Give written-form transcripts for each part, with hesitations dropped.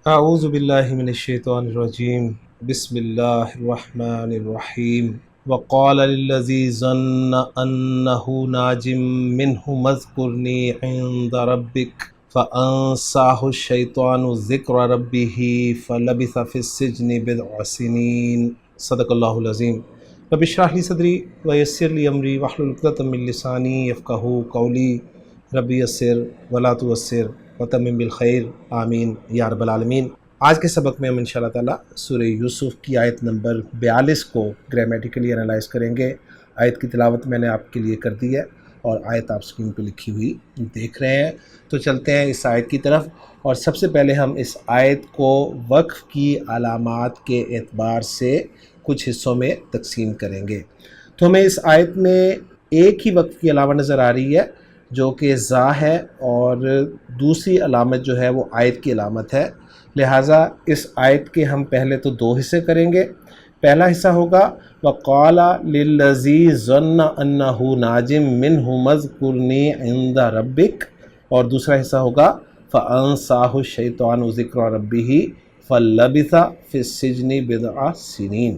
اعوذ باللہ من الشیطان الرجیم بسم اللہ الرحمن الرحیم وقال للذی ظن انہ ناج منہ اذکرنی عند ربک فانساہ الشیطان ذکر ربہ فلبث فی السجن بضع سنین صدق اللہ العظیم رب اشرح لی صدری ویسر لی امری واحلل عقدۃ من لسانی یفقہوا قولی رب یسر ولا تعسر وتمم بالخیر آمین یا رب العالمین۔ آج کے سبق میں ہم انشاءاللہ تعالیٰ سورہ یوسف کی آیت نمبر 42 کو گرامیٹیکلی انالائز کریں گے۔ آیت کی تلاوت میں نے آپ کے لیے کر دی ہے اور آیت آپ سکرین پہ لکھی ہوئی دیکھ رہے ہیں، تو چلتے ہیں اس آیت کی طرف۔ اور سب سے پہلے ہم اس آیت کو وقف کی علامات کے اعتبار سے کچھ حصوں میں تقسیم کریں گے۔ تو ہمیں اس آیت میں ایک ہی وقف کی علامت نظر آ رہی ہے جو کہ زا ہے، اور دوسری علامت جو ہے وہ آیت کی علامت ہے، لہٰذا اس آیت کے ہم پہلے تو دو حصے کریں گے۔ پہلا حصہ ہوگا وَقَالَ لِلَّذِي ظَنَّ أَنَّهُ نَاجٍ مِّنْهُ اذْكُرْنِي عِندَ رَبِّكَ، اور دوسرا حصہ ہوگا فَأَنسَاهُ الشَّيْطَانُ ذِكْرَ رَبِّهِ فَلَبِثَ فِي السِّجْنِ بِضْعَ سِنِينَ۔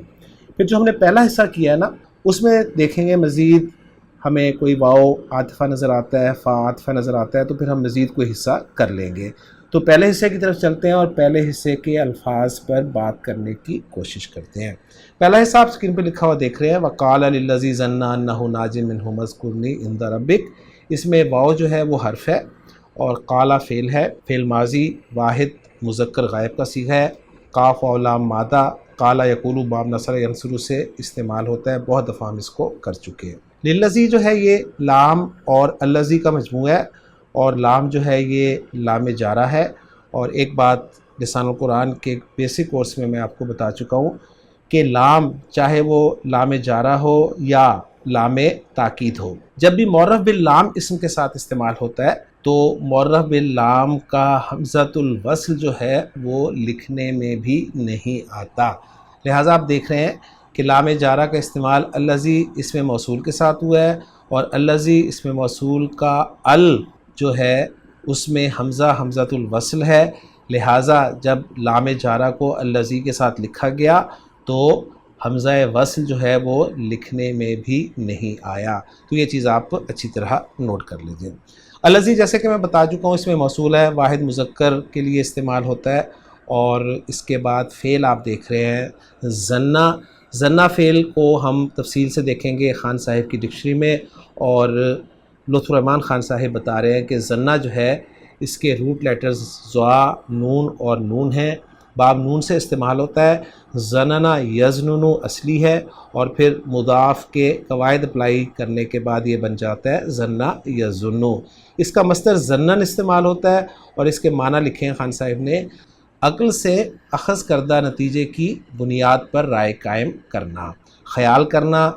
پھر جو ہم نے پہلا حصہ کیا ہے نا، اس میں دیکھیں گے مزید ہمیں کوئی واو عاطفہ نظر آتا ہے، فا عاطفہ نظر آتا ہے، تو پھر ہم مزید کوئی حصہ کر لیں گے۔ تو پہلے حصے کی طرف چلتے ہیں اور پہلے حصے کے الفاظ پر بات کرنے کی کوشش کرتے ہیں۔ پہلا حصہ آپ اسکرین پہ لکھا ہوا دیکھ رہے ہیں وَقَالَ لِلَّذِي ظَنَّ أَنَّهُ نَاجٍ مِّنْهُ اذْكُرْنِي عِندَ رَبِّكَ، اس میں واو جو ہے وہ حرف ہے اور قالا فعل ہے، فعل ماضی واحد مذکر غائب کا صیغہ ہے، قاف و لام مادہ، قالا یقول باب نصر ینصر سے استعمال ہوتا ہے، بہت دفعہ ہم اس کو کر چکے ہیں۔ للذی جو ہے یہ لام اور الذی کا مجموعہ ہے، اور لام جو ہے یہ لام جارہ ہے۔ اور ایک بات لسان القرآن کے بیسک کورس میں آپ کو بتا چکا ہوں کہ لام چاہے وہ لام جارہ ہو یا لام تاکید ہو، جب بھی معرف باللام اسم کے ساتھ استعمال ہوتا ہے تو معرف باللام کا حمزۃ الوصل جو ہے وہ لکھنے میں بھی نہیں آتا، لہٰذا آپ دیکھ رہے ہیں کہ لام جارہ کا استعمال الذی اسم موصول کے ساتھ ہوا ہے، اور الذی اسم موصول کا ال جو ہے اس میں حمزۃ الوصل ہے، لہٰذا جب لام جارہ کو الذی کے ساتھ لکھا گیا تو حمزہ وصل جو ہے وہ لکھنے میں بھی نہیں آیا، تو یہ چیز آپ اچھی طرح نوٹ کر لیجیے۔ الذی جیسے کہ میں بتا چکا ہوں اس میں موصول ہے، واحد مذکر کے لیے استعمال ہوتا ہے، اور اس کے بعد فعل آپ دیکھ رہے ہیں ظنہ فعل کو ہم تفصیل سے دیکھیں گے خان صاحب کی ڈکشنری میں، اور لطف الرحمان خان صاحب بتا رہے ہیں کہ ظنہ جو ہے اس کے روٹ لیٹرز ضا، نون اور نون ہیں، باب نون سے استعمال ہوتا ہے۔ ظننا یظنن اصلی ہے، اور پھر مضاف کے قواعد اپلائی کرنے کے بعد یہ بن جاتا ہے ظنہ یظن۔ اس کا مصدر ظنن استعمال ہوتا ہے، اور اس کے معنی لکھے ہیں خان صاحب نے عقل سے اخذ کردہ نتیجے کی بنیاد پر رائے قائم کرنا، خیال کرنا،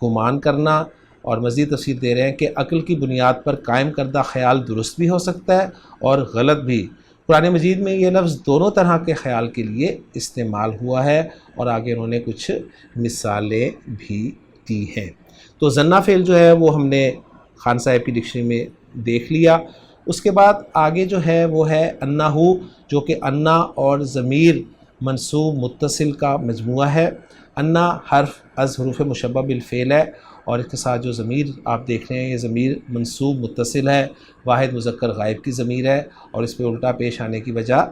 گمان کرنا، اور مزید تفصیل دے رہے ہیں کہ عقل کی بنیاد پر قائم کردہ خیال درست بھی ہو سکتا ہے اور غلط بھی۔ قرآن مجید میں یہ لفظ دونوں طرح کے خیال کے لیے استعمال ہوا ہے، اور آگے انہوں نے کچھ مثالیں بھی دی ہیں۔ تو ظنہ فعل جو ہے وہ ہم نے خان صاحب کی ڈکشنری میں دیکھ لیا۔ اس کے بعد آگے جو ہے وہ ہے انہ، جو کہ انہ اور ضمیر منصوب متصل کا مجموعہ ہے۔ انہ حرف از حروف مشبہ بالفعل ہے، اور اس کے ساتھ جو ضمیر آپ دیکھ رہے ہیں یہ ضمیر منصوب متصل ہے، واحد مذکر غائب کی ضمیر ہے، اور اس پہ الٹا پیش آنے کی وجہ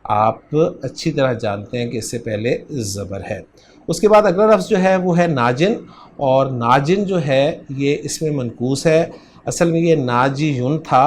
آپ اچھی طرح جانتے ہیں کہ اس سے پہلے زبر ہے۔ اس کے بعد اگلا لفظ جو ہے وہ ہے ناجن، اور ناجن جو ہے یہ اسم منقوص ہے، اصل میں یہ ناجیون تھا،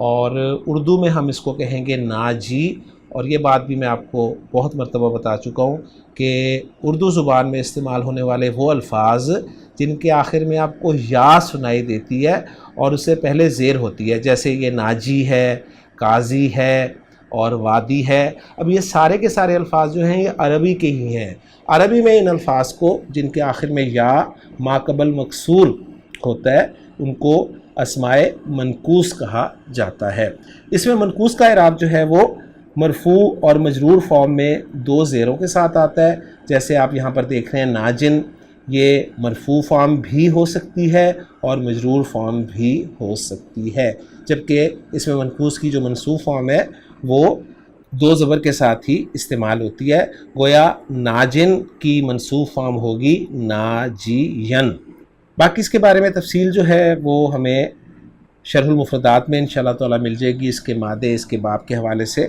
اور اردو میں ہم اس کو کہیں گے ناجی۔ اور یہ بات بھی میں آپ کو بہت مرتبہ بتا چکا ہوں کہ اردو زبان میں استعمال ہونے والے وہ الفاظ جن کے آخر میں آپ کو یا سنائی دیتی ہے اور اس سے پہلے زیر ہوتی ہے، جیسے یہ ناجی ہے، قاضی ہے اور وادی ہے، اب یہ سارے کے سارے الفاظ جو ہیں یہ عربی کے ہی ہیں۔ عربی میں ان الفاظ کو جن کے آخر میں یا ما قبل مکسور ہوتا ہے ان کو اسماء منقوص کہا جاتا ہے۔ اس میں منقوص کا اعراب جو ہے وہ مرفوع اور مجرور فارم میں دو زیروں کے ساتھ آتا ہے، جیسے آپ یہاں پر دیکھ رہے ہیں ناجن، یہ مرفوع فارم بھی ہو سکتی ہے اور مجرور فارم بھی ہو سکتی ہے، جبکہ اس میں منقوص کی جو منصوب فارم ہے وہ دو زبر کے ساتھ ہی استعمال ہوتی ہے، گویا ناجن کی منصوب فارم ہوگی ناجین۔ باقی اس کے بارے میں تفصیل جو ہے وہ ہمیں شرح المفردات میں انشاءاللہ تعالیٰ مل جائے گی، اس کے مادے، اس کے باب کے حوالے سے۔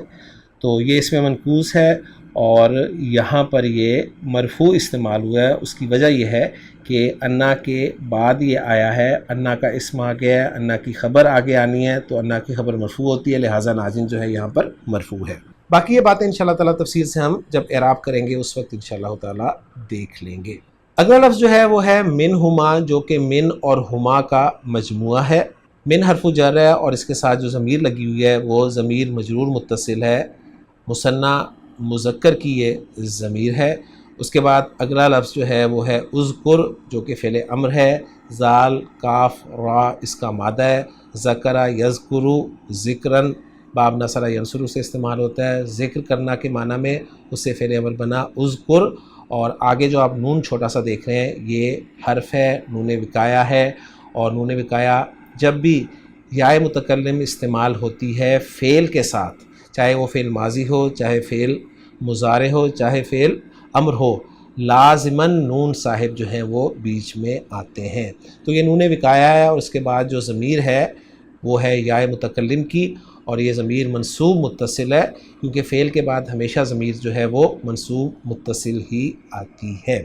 تو یہ اس میں منقوص ہے، اور یہاں پر یہ مرفوع استعمال ہوا ہے۔ اس کی وجہ یہ ہے کہ انا کے بعد یہ آیا ہے، انا کا اسم آ گیا ہے، انا کی خبر آگے آنی ہے، تو انا کی خبر مرفوع ہوتی ہے، لہٰذا ناجن جو ہے یہاں پر مرفوع ہے۔ باقی یہ باتیں انشاءاللہ تعالیٰ تفصیل سے ہم جب اعراب کریں گے اس وقت انشاءاللہ تعالیٰ دیکھ لیں گے۔ اگلا لفظ جو ہے وہ ہے منہما، جو کہ من اور ہما کا مجموعہ ہے۔ من حرف جر ہے، اور اس کے ساتھ جو ضمیر لگی ہوئی ہے وہ ضمیر مجرور متصل ہے، مثنیٰ مذکر کی یہ ضمیر ہے۔ اس کے بعد اگلا لفظ جو ہے وہ ہے اذکر، جو کہ فعل امر ہے، زال کاف را اس کا مادہ ہے، ذکر یذکر ذکرن، باب نصر ینصر سے استعمال ہوتا ہے، ذکر کرنا کے معنی میں اس سے فعل امر بنا اذکر۔ اور آگے جو آپ نون چھوٹا سا دیکھ رہے ہیں یہ حرف ہے، نون وقایا ہے، اور نون وقایا جب بھی یا متکلم استعمال ہوتی ہے فعل کے ساتھ، چاہے وہ فعل ماضی ہو، چاہے فعل مضارع ہو، چاہے فعل امر ہو، لازماً نون صاحب جو ہیں وہ بیچ میں آتے ہیں۔ تو یہ نون وقایا ہے، اور اس کے بعد جو ضمیر ہے وہ ہے یا متکلم کی، اور یہ ضمیر منصوب متصل ہے، کیونکہ فعل کے بعد ہمیشہ ضمیر جو ہے وہ منصوب متصل ہی آتی ہے۔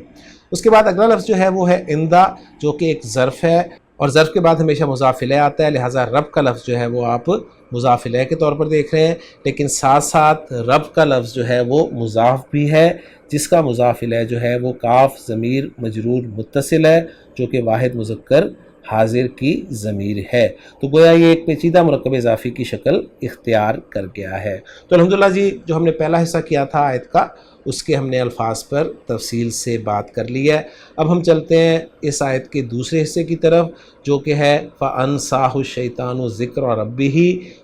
اس کے بعد اگلا لفظ جو ہے وہ ہے اندہ، جو کہ ایک ظرف ہے، اور ظرف کے بعد ہمیشہ مضاف الیہ آتا ہے، لہٰذا رب کا لفظ جو ہے وہ آپ مضاف الیہ کے طور پر دیکھ رہے ہیں، لیکن ساتھ ساتھ رب کا لفظ جو ہے وہ مضاف بھی ہے، جس کا مضاف الیہ جو ہے وہ کاف ضمیر مجرور متصل ہے، جو کہ واحد مذکر حاضر کی ضمیر ہے۔ تو گویا یہ ایک پیچیدہ مرکب اضافی کی شکل اختیار کر گیا ہے۔ تو الحمدللہ جی، جو ہم نے پہلا حصہ کیا تھا آیت کا، اس کے ہم نے الفاظ پر تفصیل سے بات کر لی ہے۔ اب ہم چلتے ہیں اس آیت کے دوسرے حصے کی طرف، جو کہ ہے فَأَنْسَاهُ الشَّيْطَانُ ذِكْرَ رَبِّهِ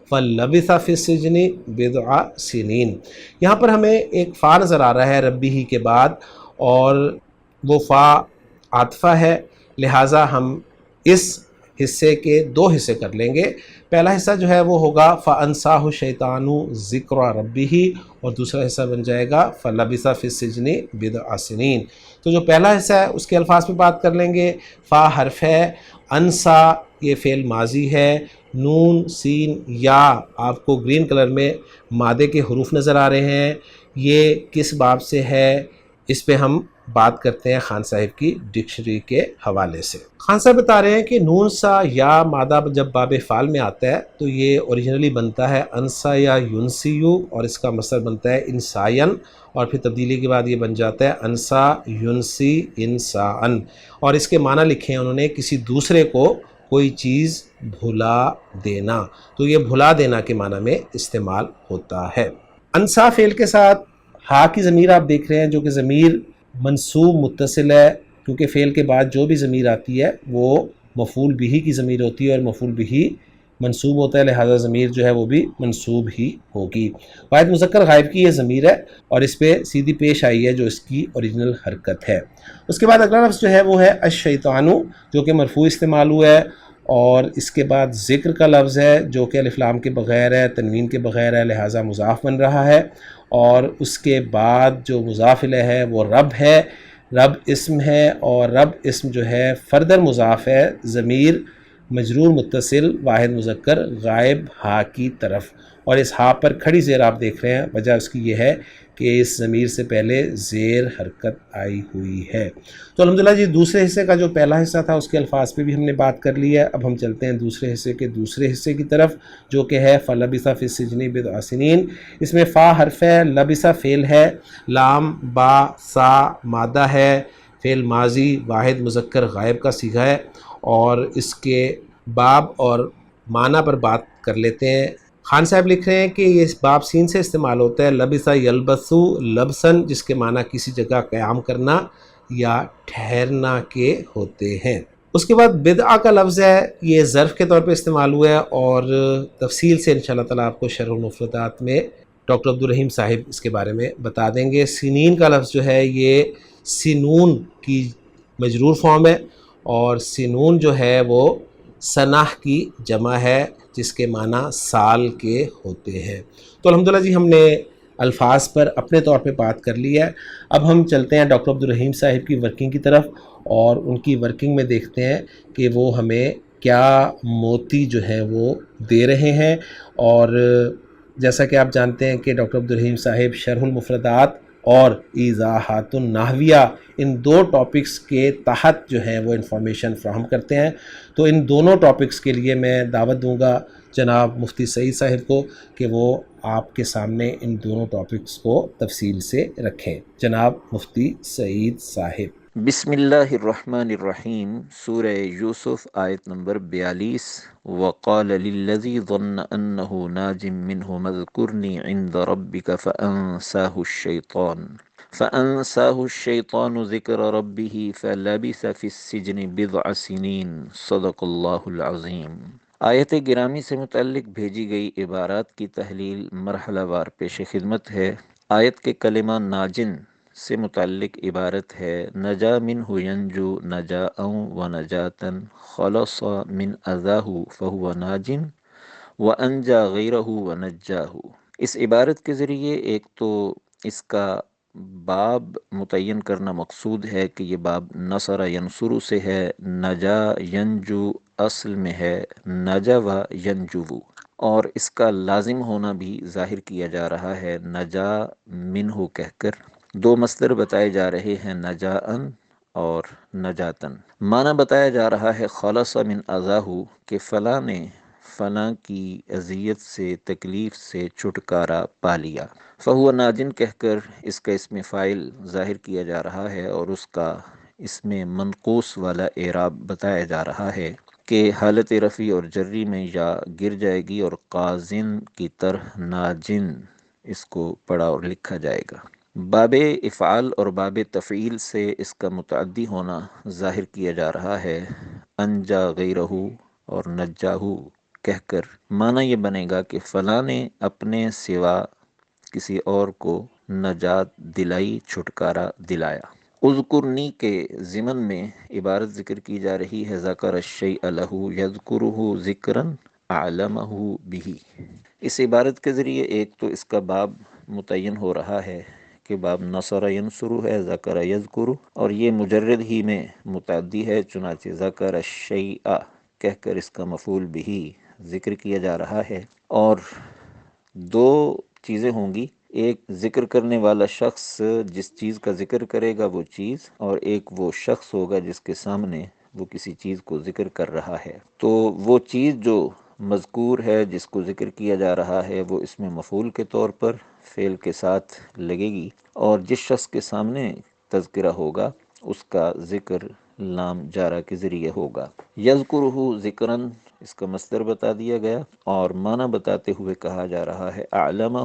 فَلَبِثَ فِي السِّجْنِ بِضْعَ سِنِينَ۔ یہاں پر ہمیں ایک فا نظر آ رہا ہے ربی کے بعد، اور وہ فا عاطفہ ہے، لہٰذا ہم اس حصے کے دو حصے کر لیں گے۔ پہلا حصہ جو ہے وہ ہوگا فَأَنْسَاهُ الشَّيْطَانُ ذِكْرَ رَبِّهِ، اور دوسرا حصہ بن جائے گا فَلَبِثَ فِي السِّجْنِ بِضْعَ سِنِينَ۔ تو جو پہلا حصہ ہے اس کے الفاظ پہ بات کر لیں گے۔ فا حرف ہے، انسا یہ فعل ماضی ہے، نون سین یا آپ کو گرین کلر میں مادے کے حروف نظر آ رہے ہیں، یہ کس باب سے ہے اس پہ ہم بات کرتے ہیں خان صاحب کی ڈکشنری کے حوالے سے۔ خان صاحب بتا رہے ہیں کہ نون سا یا مادہ جب باب فعل میں آتا ہے تو یہ اوریجنلی بنتا ہے انسا یا یونسیو، اور اس کا مصدر بنتا ہے انسائن، اور پھر تبدیلی کے بعد یہ بن جاتا ہے انسا یونسی انسان، اور اس کے معنی لکھے ہیں انہوں نے کسی دوسرے کو کوئی چیز بھلا دینا، تو یہ بھلا دینا کے معنی میں استعمال ہوتا ہے۔ انسا فعل کے ساتھ ہا کی ضمیر آپ دیکھ رہے ہیں، جو کہ ضمیر منصوب متصل ہے، کیونکہ فعل کے بعد جو بھی ضمیر آتی ہے وہ مفعول بہ کی ضمیر ہوتی ہے، اور مفعول بہ منصوب ہوتا ہے، لہذا ضمیر جو ہے وہ بھی منصوب ہی ہوگی۔ واحد مذکر غائب کی یہ ضمیر ہے، اور اس پہ سیدھی پیش آئی ہے جو اس کی اوریجنل حرکت ہے۔ اس کے بعد اگلا لفظ جو ہے وہ ہے الشیطانو، جو کہ مرفوع استعمال ہوا ہے، اور اس کے بعد ذکر کا لفظ ہے جو کہ الف لام کے بغیر ہے، تنوین کے بغیر ہے، لہٰذا مضاف بن رہا ہے، اور اس کے بعد جو مضاف الیہ ہے وہ رب ہے، رب اسم ہے، اور رب اسم جو ہے فردر مضاف ہے، ضمیر مجرور متصل واحد مذکر غائب ہا کی طرف، اور اس ہا پر کھڑی زیر آپ دیکھ رہے ہیں، وجہ اس کی یہ ہے کہ اس ضمیر سے پہلے زیر حرکت آئی ہوئی ہے۔ تو الحمدللہ جی، دوسرے حصے کا جو پہلا حصہ تھا اس کے الفاظ پہ بھی ہم نے بات کر لی ہے۔ اب ہم چلتے ہیں دوسرے حصے کے دوسرے حصے کی طرف، جو کہ ہے فَلَبِثَ فِي السِّجْنِ بِضْعَ سِنِينَ۔ اس میں فا حرف ہے، لبث فعل ہے، لام با سا مادہ ہے، فعل ماضی واحد مذکر غائب کا صیغہ ہے، اور اس کے باب اور معنی پر بات کر لیتے ہیں۔ خان صاحب لکھ رہے ہیں کہ یہ اس باب سین سے استعمال ہوتا ہے، لبث یلبث لبسن، جس کے معنی کسی جگہ قیام کرنا یا ٹھہرنا کے ہوتے ہیں۔ اس کے بعد بدعہ کا لفظ ہے، یہ ظرف کے طور پہ استعمال ہوا ہے، اور تفصیل سے انشاءاللہ تعالیٰ آپ کو شرح المفردات میں ڈاکٹر عبدالرحیم صاحب اس کے بارے میں بتا دیں گے۔ سنین کا لفظ جو ہے یہ سنون کی مجرور فارم ہے، اور سنون جو ہے وہ سنہ کی جمع ہے، جس کے معنی سال کے ہوتے ہیں۔ تو الحمدللہ جی، ہم نے الفاظ پر اپنے طور پہ بات کر لی ہے۔ اب ہم چلتے ہیں ڈاکٹر عبدالرحیم صاحب کی ورکنگ کی طرف، اور ان کی ورکنگ میں دیکھتے ہیں کہ وہ ہمیں کیا موتی جو ہے وہ دے رہے ہیں۔ اور جیسا کہ آپ جانتے ہیں کہ ڈاکٹر عبدالرحیم صاحب شرح المفردات اور ایضاحات النحویہ ان دو ٹاپکس کے تحت جو ہے وہ انفارمیشن فراہم کرتے ہیں۔ تو ان دونوں ٹاپکس کے لیے میں دعوت دوں گا جناب مفتی سعید صاحب کو کہ وہ آپ کے سامنے ان دونوں ٹاپکس کو تفصیل سے رکھیں۔ جناب مفتی سعید صاحب۔ بسم اللہ الرحمن الرحیم، سورہ یوسف آیت نمبر 42۔ وقال للذی ظن انہ ناج منہ اذکرنی عند ربک فانساہ الشیطان ذکر ربہ فلبث فی السجن بضع سنین، صدق اللہ العظیم۔ آیت گرامی سے متعلق بھیجی گئی عبارات کی تحلیل مرحلہ وار پیش خدمت ہے۔ آیت کے کلمہ ناجن سے متعلق عبارت ہے نجا منہ ینجو نجاء و نجاتن، خلص من اذاہ فہو ناجن و انجا غیرہ و نجاہ۔ اس عبارت کے ذریعے ایک تو اس کا باب متعین کرنا مقصود ہے کہ یہ باب نصر ینصر سے ہے، نجا ینجو اصل میں ہے نجو ینجو، اور اس کا لازم ہونا بھی ظاہر کیا جا رہا ہے نجا منہ کہہ کر۔ دو مصدر بتائے جا رہے ہیں نجاءن اور نجاتن۔ معنی بتایا جا رہا ہے خلص من اذاہ کہ فلاں نے فلاں کی اذیت سے، تکلیف سے چھٹکارا پا لیا۔ فہو ناجن کہہ کر اس کا اسم فاعل ظاہر کیا جا رہا ہے، اور اس کا اس میں منقوص والا اعراب بتایا جا رہا ہے کہ حالت رفع اور جری میں یا گر جائے گی اور قازن کی طرح ناجن اس کو پڑھا اور لکھا جائے گا۔ باب افعال اور باب تفعیل سے اس کا متعدی ہونا ظاہر کیا جا رہا ہے انجا غیرہ اور نجاہو کہہ کر۔ معنی یہ بنے گا کہ فلاں نے اپنے سوا کسی اور کو نجات دلائی، چھٹکارا دلایا۔ اذکرنی کے ضمن میں عبارت ذکر کی جا رہی ہے ذکر الشیء لہ یذکرہ ذکرا اعلمہ بہ۔ اس عبارت کے ذریعے ایک تو اس کا باب متعین ہو رہا ہے کہ باب نصر ینصر ہے، ذکر یذکر، اور یہ مجرد ہی میں متعدی ہے، چنانچہ ذکر الشیء کہہ کر اس کا مفعول بہ ذکر کیا جا رہا ہے۔ اور دو چیزیں ہوں گی، ایک ذکر کرنے والا شخص جس چیز کا ذکر کرے گا وہ چیز، اور ایک وہ شخص ہوگا جس کے سامنے وہ کسی چیز کو ذکر کر رہا ہے۔ تو وہ چیز جو مذکور ہے، جس کو ذکر کیا جا رہا ہے، وہ اس میں مفعول کے طور پر فعل کے ساتھ لگے گی، اور جس شخص کے سامنے تذکرہ ہوگا اس کا ذکر لام جارہ کے ذریعے ہوگا۔ یذکرہ ذکراً اس کا مصدر بتا دیا گیا، اور معنی بتاتے ہوئے کہا جا رہا ہے اعلمہ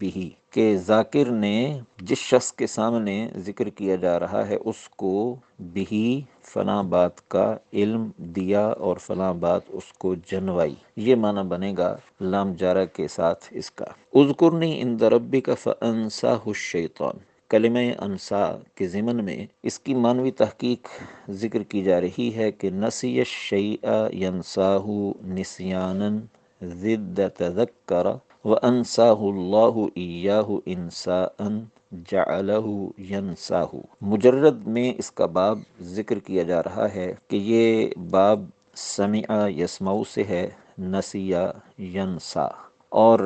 بہ کہ ذاکر نے جس شخص کے سامنے ذکر کیا جا رہا ہے اس کو بہ فلاں بات کا علم دیا اور فلاں بات اس کو جنوائی، یہ معنی بنے گا لام جارہ کے ساتھ اس کا۔ اذکرنی عند ربک فانساہ الشیطان، کلمہ انسا کے ضمن میں اس کی معنوی تحقیق ذکر کی جا رہی ہے کہ نسی الشیء ینساہ نسیانا ضد تذکر وانساہ اللہ ایاہ انساء جعلہ ینساہ۔ مجرد میں اس کا باب ذکر کیا جا رہا ہے کہ یہ باب سمع یسمع سے ہے، نسیہ ینسا، اور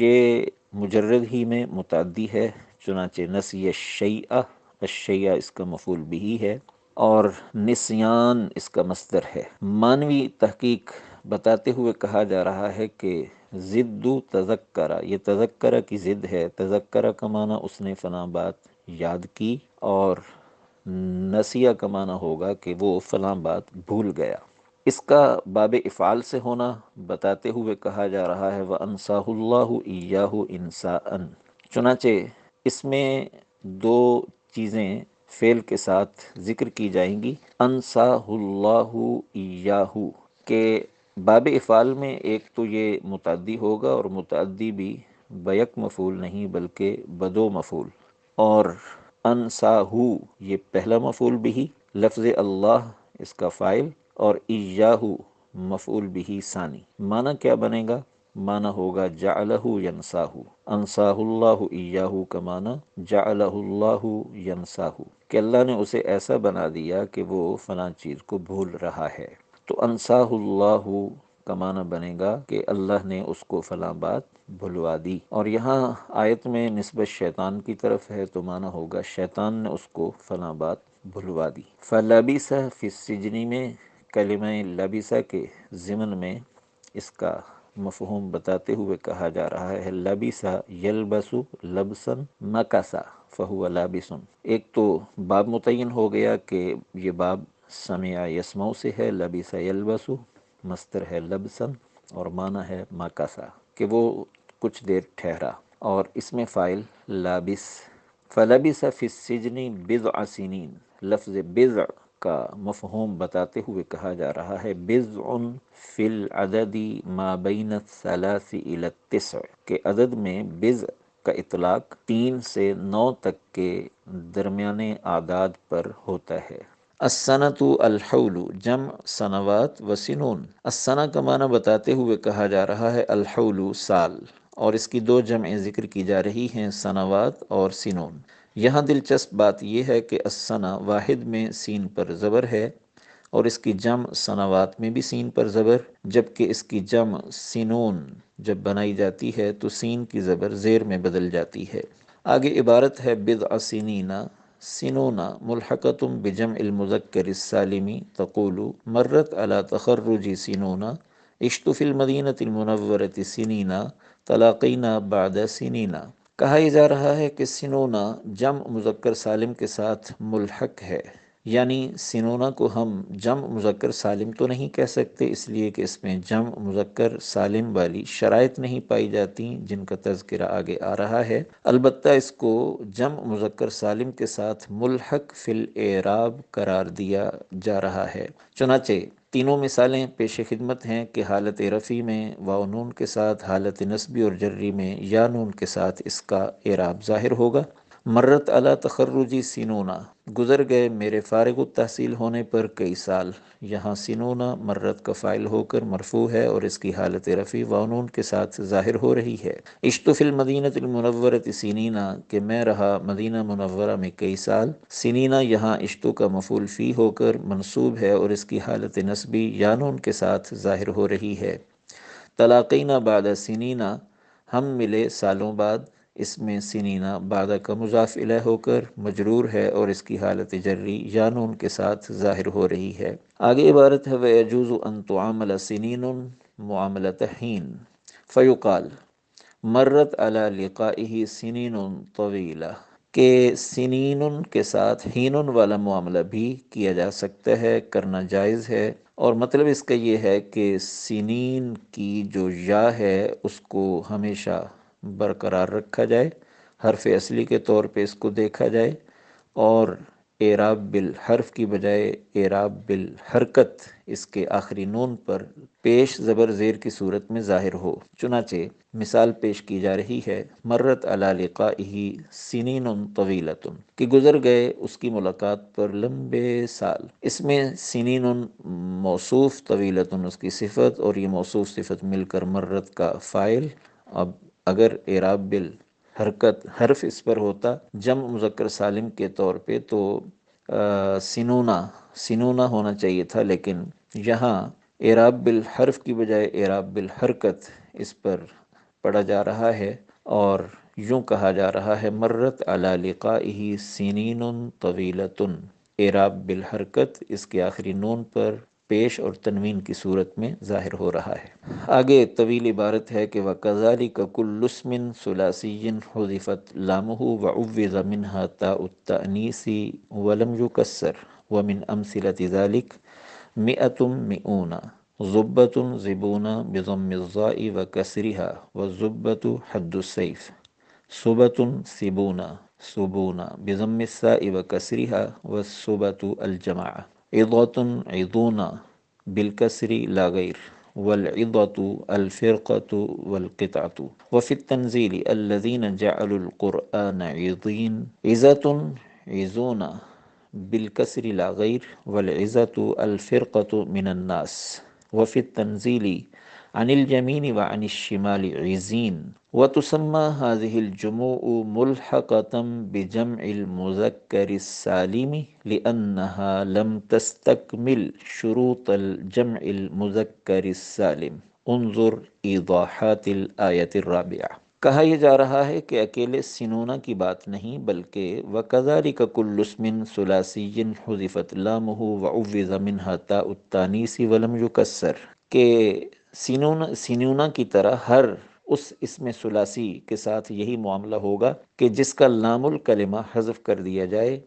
یہ مجرد ہی میں متعدی ہے، چنانچہ نسی الشیء، الشیء اس کا مفعول بھی ہے، اور نسیان اس کا مصدر ہے۔ معنوی تحقیق بتاتے ہوئے کہا جا رہا ہے کہ ضد تذکرہ، یہ تذکرہ کی ضد ہے۔ تذکرہ کا معنی اس نے فلاں بات یاد کی، اور نسیہ کا معنی ہوگا کہ وہ فلاں بات بھول گیا۔ اس کا باب افعال سے ہونا بتاتے ہوئے کہا جا رہا ہے وَأَنْسَاهُ اللَّهُ إِيَّاهُ إِنْسَاءً، چنانچہ اس میں دو چیزیں فعل کے ساتھ ذکر کی جائیں گی۔ انساہ اللہ ایاہ کہ باب افعال میں ایک تو یہ متعدی ہوگا، اور متعدی بھی بیک مفعول نہیں بلکہ بدو مفعول، اور انساہو یہ پہلا مفعول بھی، لفظ اللہ اس کا فاعل، اور ایاہ مفعول بھی ثانی۔ معنی کیا بنے گا معنی ہوگا جعلہ ینساہ، انساہ اللہ ایاہ کا معنی جعلہ اللہ ینساہ، کہ اللہ نے اسے ایسا بنا دیا کہ وہ فلاں چیز کو بھول رہا ہے۔ تو انساہ اللہ کا معنی بنے گا کہ اللہ نے اس کو فلاں بات بھلوا دی، اور یہاں آیت میں نسبت شیطان کی طرف ہے تو معنی ہوگا شیطان نے اس کو فلاں بات بھلوا دی۔ فلبث فی السجن میں کلمہ لبث کے ضمن میں اس کا مفہوم بتاتے ہوئے کہا جا رہا ہے لبث یلبس لبسا مکث فہو لابس۔ ایک تو باب متعین ہو گیا کہ یہ باب سمع یسمع سے ہے، لبث یلبس مصدر ہے لبسن اور معنی ہے مکث، کہ وہ کچھ دیر ٹھہرا، اور اس میں فاعل لابس۔ فلبث فی السجن بضع سنین، لفظ بضع کا مفہوم بتاتے ہوئے کہا جا رہا ہے بضع فی العدد ما بین الثلاث الی التسع، کہ عدد میں بضع کا اطلاق 3 سے 9 تک کے درمیانے اعداد پر ہوتا ہے۔ السنۃ الحول جمع سنوات و سنون، السنہ کا معنی بتاتے ہوئے کہا جا رہا ہے الحول سال، اور اس کی 2 جمع ذکر کی جا رہی ہیں سنوات اور سنون۔ یہاں دلچسپ بات یہ ہے کہ السنہ واحد میں سین پر زبر ہے، اور اس کی جمع سنوات میں بھی سین پر زبر، جبکہ اس کی جمع سنون جب بنائی جاتی ہے تو سین کی زبر زیر میں بدل جاتی ہے۔ آگے عبارت ہے بضع سنین، سنون ملحقۃ بجمع المذکر السالم تقول مرت علی تخرج سنون عشت فی المدینۃ المنورۃ سنین تلاقینا بعد سنین۔ کہا یہ جا رہا ہے کہ سنونا جمع مذکر سالم کے ساتھ ملحق ہے، یعنی سنونا کو ہم جمع مذکر سالم تو نہیں کہہ سکتے، اس لیے کہ اس میں جمع مذکر سالم والی شرائط نہیں پائی جاتی جن کا تذکرہ آگے آ رہا ہے، البتہ اس کو جمع مذکر سالم کے ساتھ ملحق فی الاعراب قرار دیا جا رہا ہے۔ چنانچہ تینوں مثالیں پیش خدمت ہیں کہ حالت رفعی میں واو نون کے ساتھ، حالت نصبی اور جری میں یا نون کے ساتھ اس کا اعراب ظاہر ہوگا۔ مرت علی تخرجی سنونا، گزر گئے میرے فارغ التحصیل ہونے پر کئی سال، یہاں سنونا مرت کا فاعل ہو کر مرفوع ہے اور اس کی حالت رفعی واو نون کے ساتھ ظاہر ہو رہی ہے۔ عشت فی المدینۃ المنورۃ سنینا، کہ میں رہا مدینہ منورہ میں کئی سال، سنینا یہاں عشتو کا مفعول فی ہو کر منصوب ہے اور اس کی حالت نصبی یا نون کے ساتھ ظاہر ہو رہی ہے۔ تلاقینا بعد سنینا، ہم ملے سالوں بعد، اس میں سنینا بعد کا مضاف الیہ ہو کر مجرور ہے اور اس کی حالت جری یا نون کے ساتھ ظاہر ہو رہی ہے۔ آگے عبارت ہے وَيَجُوزُ أَن تُعَامَلَ سِنِينٌ مُعَامَلَةَ حِين فَيُقَال مرت علی لقائه سنین طویلہ، کہ سنین کے ساتھ حین والا معاملہ بھی کیا جا سکتا ہے، کرنا جائز ہے، اور مطلب اس کا یہ ہے کہ سنین کی جو یا ہے اس کو ہمیشہ برقرار رکھا جائے، حرف اصلی کے طور پہ اس کو دیکھا جائے، اور اعراب بالحرف کی بجائے اعراب بالحرکت اس کے آخری نون پر پیش زبر زیر کی صورت میں ظاہر ہو۔ چنانچہ مثال پیش کی جا رہی ہے مرت علی لقائہ سنین طویلۃ، کہ گزر گئے اس کی ملاقات پر لمبے سال۔ اس میں سنین موصوف، طویلۃ اس کی صفت، اور یہ موصوف صفت مل کر مرت کا فاعل۔ اب اگر اعراب بالحرکت حرف اس پر ہوتا جمع مذکر سالم کے طور پہ تو سنونا ہونا چاہیے تھا، لیکن یہاں اعراب بالحرف کی بجائے اعراب بالحرکت اس پر پڑھا جا رہا ہے، اور یوں کہا جا رہا ہے مرت علی لقائہ سنین طویلۃ، اعراب بالحرکت اس کے آخری نون پر پیش اور تنوین کی صورت میں ظاہر ہو رہا ہے۔ آگے طویل عبارت ہے کہ وَكَذَلِكَ كُلُّ اسْمٍ ثُلَاثِيٍّ حُذِفَتْ لَامُهُ وَعُوِّضَ مِنْهَا تَاءُ التَّأْنِيثِ وَلَمْ يُكَسَّرْ وَمِنْ أَمْثِلَةِ ذَلِكَ مِئَةٌ مِئُونَ ضُبَّةٌ ضِبُونَ بِضَمِّ الظَّاءِ وَكَسْرِهَا وَالضُّبَّةُ حَدُّ السَّيْفِ صُبَةٌ سِبُونَ صُبُونَ بِضَمِّ السَّاءِ وَكَسْرِهَا وَالصُّبَةُ الْجَمَاعَةُ عِضَةٌ عِضُونَ بالکسر لا غیر والعضة الفرقة والقطعة وفي التنزيل الذين جعلوا القرآن عضين عزة عزون بالکسر لا غیر والعزة الفرقة من الناس وفي التنزيل عن اليمين وعن الشمال عزين. وتسمى هذه الجموع ملحقة بجمع المذكر السالم لأنها لم تستكمل شروط الجمع المذكر السالم. انظر ایضاحات الآیت الرابعہ۔ کہا یہ جا رہا ہے کہ اکیلے سنونا کی بات نہیں بلکہ وَكَذَلِكَ كُلُّ اسْمٍ ثُلَاثِيٍّ حُذِفَتْ لَامُهُ وَعُوِّضَ مِنْهَا تَاءُ التَّانِيثِ وَلَمْ يُكَسَّرْ، کہ سنونا کی طرح ہر اس اسم ثلاثی کے ساتھ یہی معاملہ ہوگا کہ جس کا لام الکلمہ حذف کر دیا جائے،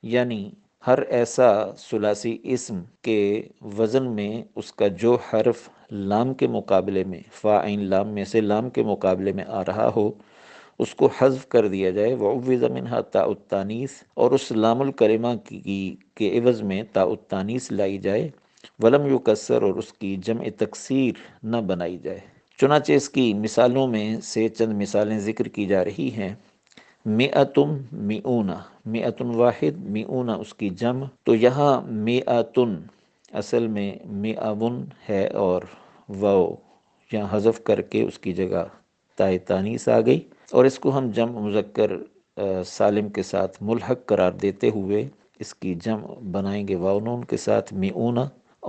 یعنی ہر ایسا ثلاثی اسم کے وزن میں اس کا جو حرف لام کے مقابلے میں، فا عین لام میں سے لام کے مقابلے میں آ رہا ہو، اس کو حذف کر دیا جائے۔ وعوض منہا تاء التانیث، اور اس لام الکلمہ کے عوض میں تاء التانیث لائی جائے۔ ولم یکسر، اور اس کی جمع تکسیر نہ بنائی جائے۔ چنانچہ اس کی مثالوں میں سے چند مثالیں ذکر کی جا رہی ہیں۔ مئتم میعون، مئتن واحد، میعون اس کی جمع، تو یہاں مئتن اصل میں مئون ہے اور واو یہاں حذف کر کے اس کی جگہ تائے تانیث آ گئی، اور اس کو ہم جمع مذکر سالم کے ساتھ ملحق قرار دیتے ہوئے اس کی جمع بنائیں گے واو نون کے ساتھ میعون،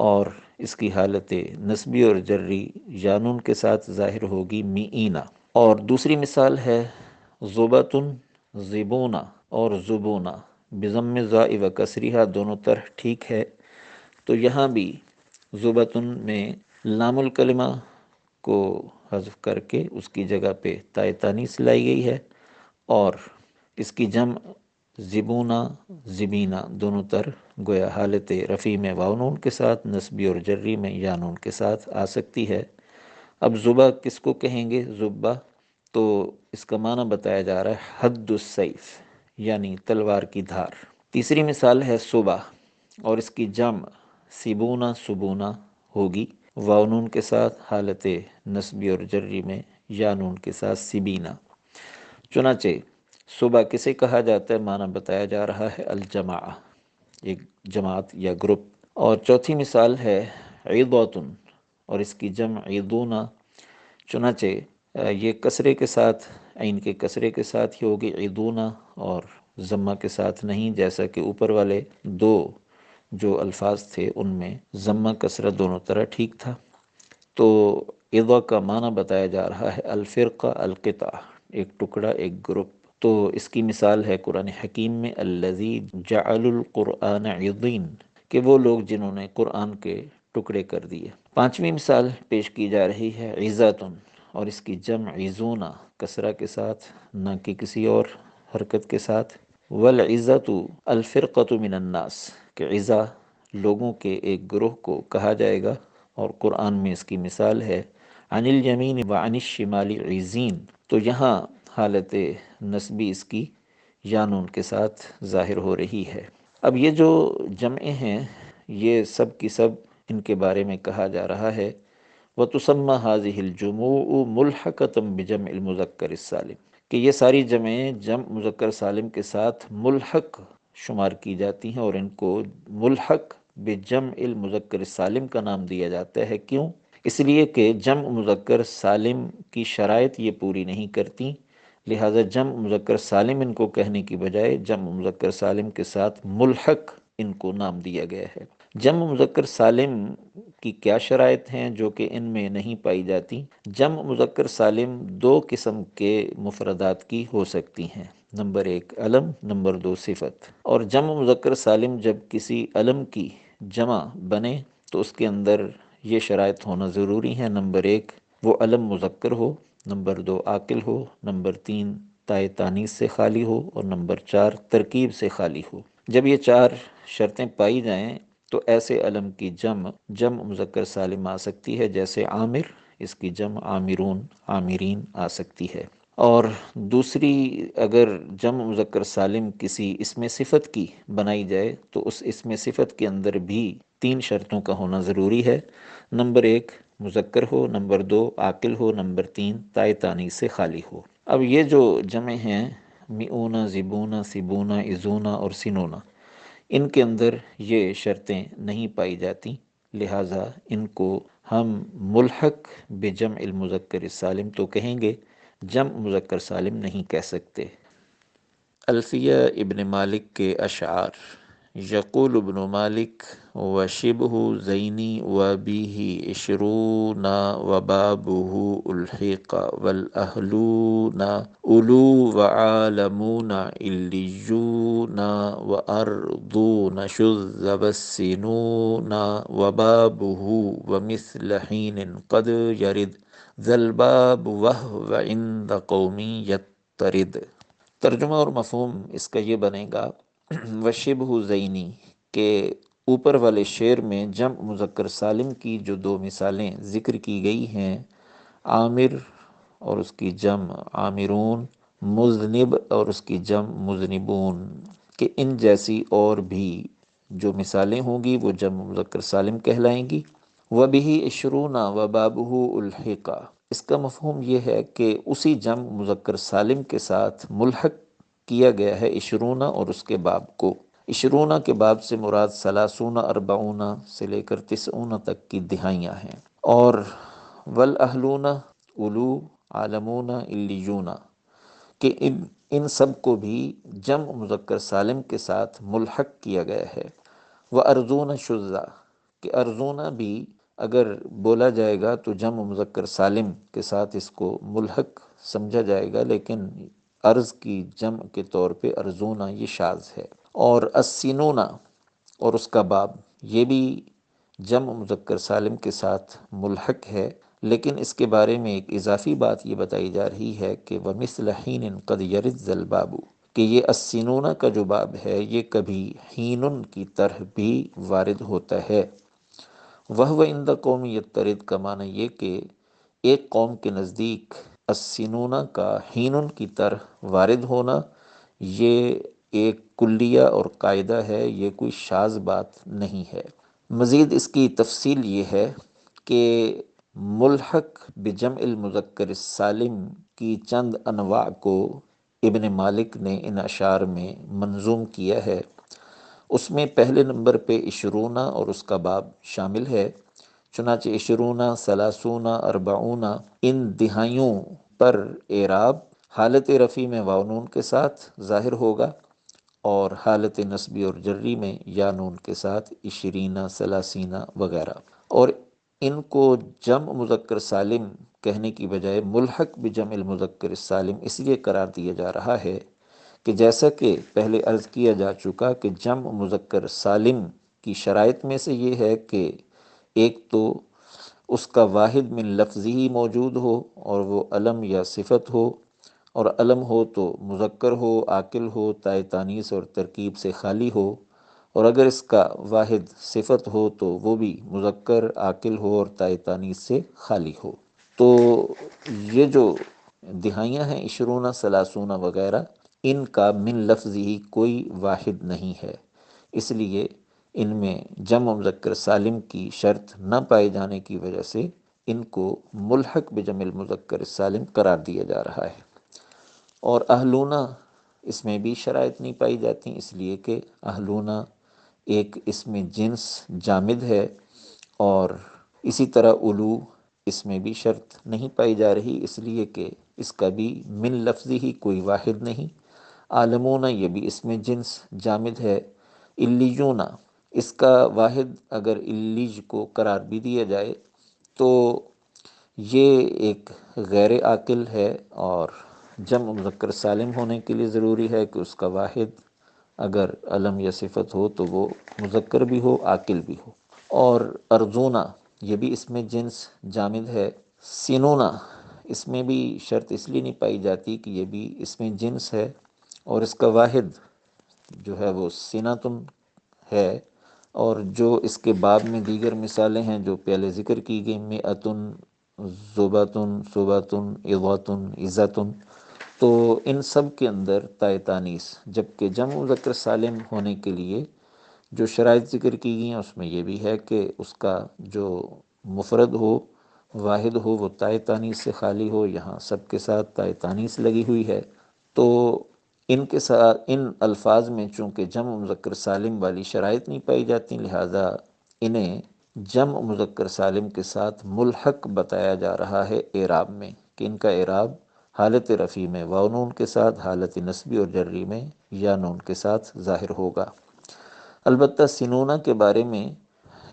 اور اس کی حالت نسبی اور جری یانون کے ساتھ ظاہر ہوگی میئینا۔ اور دوسری مثال ہے زبتن، زبونا اور زبونا، بضم الزاء و کسریہا، دونوں طرح ٹھیک ہے۔ تو یہاں بھی زبتن میں لام الکلمہ کو حذف کر کے اس کی جگہ پہ تائے تانیث لائی گئی ہے، اور اس کی جمع زبونا، زبینا، دونوں طرح گویا حالت رفیع میں واو نون کے ساتھ، نسبی اور جری میں یا نون کے ساتھ آ سکتی ہے۔ اب زبا کس کو کہیں گے؟ زبا، تو اس کا معنی بتایا جا رہا ہے حد السیف، یعنی تلوار کی دھار۔ تیسری مثال ہے صبح، اور اس کی جمع سبونا، سبونا ہوگی واو نون کے ساتھ، حالت نسبی اور جری میں یا نون کے ساتھ سبینا۔ چنانچہ صبح کسے کہا جاتا ہے؟ معنی بتایا جا رہا ہے الجماعہ، ایک جماعت یا گروپ۔ اور چوتھی مثال ہے عیدوتن، اور اس کی جمع عیدونا، چنانچہ یہ کسرے کے ساتھ، عین کے کسرے کے ساتھ ہی ہوگی عیدونا، اور ضمہ کے ساتھ نہیں، جیسا کہ اوپر والے دو جو الفاظ تھے ان میں ضمہ کسرہ دونوں طرح ٹھیک تھا۔ تو عیدہ کا معنی بتایا جا رہا ہے الفرقہ، القطع، ایک ٹکڑا، ایک گروپ۔ تو اس کی مثال ہے قرآن حکیم میں الذی جعل القرآن عضین، کہ وہ لوگ جنہوں نے قرآن کے ٹکڑے کر دیے۔ پانچویں مثال پیش کی جا رہی ہے عزتن، اور اس کی جمع عزونا، کسرہ کے ساتھ، نہ کہ کسی اور حرکت کے ساتھ۔ والعزت الفرقۃ من الناس، کہ عزا لوگوں کے ایک گروہ کو کہا جائے گا، اور قرآن میں اس کی مثال ہے عن الیمین وعن الشمال عزین، تو یہاں حالت نسبی اس کی یا نون کے ساتھ ظاہر ہو رہی ہے۔ اب یہ جو جمعیں ہیں یہ سب کی سب ان کے بارے میں کہا جا رہا ہے وَتُسَمَّى هَذِهِ الْجُمُوعُ مُلْحَقَةً بِجَمْعِ الْمُذَكَّرِ السالم، کہ یہ ساری جمعیں جمع مذکر سالم کے ساتھ ملحق شمار کی جاتی ہیں، اور ان کو ملحق بجمع المذکر السالم کا نام دیا جاتا ہے۔ کیوں؟ اس لیے کہ جمع مذکر سالم کی شرائط یہ پوری نہیں کرتی، لہٰذا جمع مذکر سالم ان کو کہنے کی بجائے جمع مذکر سالم کے ساتھ ملحق ان کو نام دیا گیا ہے۔ جمع مذکر سالم کی کیا شرائط ہیں جو کہ ان میں نہیں پائی جاتی؟ جمع مذکر سالم دو قسم کے مفردات کی ہو سکتی ہیں، نمبر ایک علم، نمبر دو صفت۔ اور جمع مذکر سالم جب کسی علم کی جمع بنے تو اس کے اندر یہ شرائط ہونا ضروری ہے، نمبر ایک وہ علم مذکر ہو، نمبر دو عاقل ہو، نمبر تین تائے تانیث سے خالی ہو، اور نمبر چار ترکیب سے خالی ہو۔ جب یہ چار شرطیں پائی جائیں تو ایسے علم کی جمع مذکر سالم آ سکتی ہے، جیسے عامر، اس کی جمع عامرون، عامرین آ سکتی ہے۔ اور دوسری اگر جمع مذکر سالم کسی اسم صفت کی بنائی جائے تو اس اسم صفت کے اندر بھی تین شرطوں کا ہونا ضروری ہے، نمبر ایک مذکر ہو، نمبر دو عاقل ہو، نمبر تین تائے تانیث سے خالی ہو۔ اب یہ جو جمع ہیں میعون، زبون، سبون، عزون اور سنون، ان کے اندر یہ شرطیں نہیں پائی جاتی، لہٰذا ان کو ہم ملحق بجمع المذکر السالم تو کہیں گے، جمع مذکر سالم نہیں کہہ سکتے۔ الفیہ ابن مالک کے اشعار: یقول ابن مالک و شبہ زینی و بیہ عشرون و بابہ الحق والاہلون اولو و عالمون علیون و ارضون شذ والسنون و بابہ و مثل حین قد یرد ذا الباب وہو عند قومی یترد۔ ترجمہ اور مفہوم اس کا یہ بنے گا وشبہ زینی، کہ اوپر والے شعر میں جمع مذکر سالم کی جو دو مثالیں ذکر کی گئی ہیں، عامر اور اس کی جمع عامرون، مذنب اور اس کی جمع مذنبون، کہ ان جیسی اور بھی جو مثالیں ہوں گی وہ جمع مذکر سالم کہلائیں گی۔ وَبِهِ عشرون وَبَابُهُ الْحِقَ، اس کا مفہوم یہ ہے کہ اسی جمع مذکر سالم کے ساتھ ملحق کیا گیا ہے عشرون اور اس کے باب کو۔ عشرون کے باب سے مراد ثلاثون اربعون سے لے کر تسعون تک کی دہائیاں ہیں، اور والاہلون اولو عالمون علیون، کہ ان سب کو بھی جمع مذکر سالم کے ساتھ ملحق کیا گیا ہے۔ وَأَرْضُونَ شُذَّا، کہ ارزونہ بھی اگر بولا جائے گا تو جمع مذکر سالم کے ساتھ اس کو ملحق سمجھا جائے گا، لیکن ارض کی جمع کے طور پہ ارزونہ یہ شاذ ہے۔ اور السنون اور اس کا باب، یہ بھی جمع مذکر سالم کے ساتھ ملحق ہے، لیکن اس کے بارے میں ایک اضافی بات یہ بتائی جا رہی ہے کہ وَمِثْلَ حِینٍ قَدْ يَرِدْ ذَا الْبَابُ، کہ یہ السنون کا جو باب ہے یہ کبھی حینن کی طرح بھی وارد ہوتا ہے۔ وَهُوَ عِنْدَ قَوْمٍ يَتَّرِدْ، کا معنی یہ کہ ایک قوم کے نزدیک السنون کا حینن کی طرح وارد ہونا یہ ایک کلیہ اور قاعدہ ہے، یہ کوئی شاذ بات نہیں ہے۔ مزید اس کی تفصیل یہ ہے کہ ملحق بجمع المذکر السالم کی چند انواع کو ابن مالک نے ان اشعار میں منظوم کیا ہے۔ اس میں پہلے نمبر پہ عشرون اور اس کا باب شامل ہے، چنانچہ عشرون، ثلاثون، اربعون، ان دہائیوں پر اعراب حالت رفع میں واو نون کے ساتھ ظاہر ہوگا، اور حالت نصبی اور جری میں یا نون کے ساتھ عشرین، ثلاثین وغیرہ۔ اور ان کو جمع مذکر سالم کہنے کی بجائے ملحق بجمع المذکر السالم اس لیے قرار دیا جا رہا ہے کہ جیسا کہ پہلے عرض کیا جا چکا کہ جمع مذکر سالم کی شرائط میں سے یہ ہے کہ ایک تو اس کا واحد من لفظی ہی موجود ہو اور وہ علم یا صفت ہو، اور علم ہو تو مذکر ہو، عاقل ہو، تائے تانیث اور ترکیب سے خالی ہو، اور اگر اس کا واحد صفت ہو تو وہ بھی مذکر، عاقل ہو اور تائے تانیث سے خالی ہو۔ تو یہ جو دہائیاں ہیں عشرون، ثلاثون وغیرہ، ان کا من لفظی ہی کوئی واحد نہیں ہے، اس لیے ان میں جمع مذکر سالم کی شرط نہ پائے جانے کی وجہ سے ان کو ملحق بجمع المذکر السالم قرار دیا جا رہا ہے۔ اور اہلونہ، اس میں بھی شرائط نہیں پائی جاتی، اس لیے کہ اہلونہ ایک اسم جنس جامد ہے، اور اسی طرح اولو، اس میں بھی شرط نہیں پائی جا رہی، اس لیے کہ اس کا بھی من لفظی ہی کوئی واحد نہیں۔ عالمون، یہ بھی اسم جنس جامد ہے۔ الیون، اس کا واحد اگر الیج کو قرار بھی دیا جائے تو یہ ایک غیر عاقل ہے، اور جمع مذکر سالم ہونے کے لیے ضروری ہے کہ اس کا واحد اگر علم یا صفت ہو تو وہ مذکر بھی ہو، عاقل بھی ہو۔ اور ارزونا، یہ بھی اس میں جنس جامد ہے۔ سینونا، اس میں بھی شرط اس لیے نہیں پائی جاتی کہ یہ بھی اس میں جنس ہے اور اس کا واحد جو ہے وہ سیناتن ہے، اور جو اس کے باب میں دیگر مثالیں ہیں جو پہلے ذکر کی گئی، مئتن، زباتن، صباتن، عظاتن، عزتن، تو ان سب کے اندر تائے تانیث، جبکہ جمع مذکر سالم ہونے کے لیے جو شرائط ذکر کی گئی ہیں اس میں یہ بھی ہے کہ اس کا جو مفرد ہو، واحد ہو، وہ تائے تانیث سے خالی ہو، یہاں سب کے ساتھ تائے تانیث لگی ہوئی ہے۔ تو ان کے ساتھ ان الفاظ میں چونکہ جمع مذکر سالم والی شرائط نہیں پائی جاتی، لہٰذا انہیں جمع مذکر سالم کے ساتھ ملحق بتایا جا رہا ہے اعراب میں، کہ ان کا اعراب حالت رفیع میں واو نون کے ساتھ، حالت نصبی اور جری میں یا نون کے ساتھ ظاہر ہوگا۔ البتہ سنونہ کے بارے میں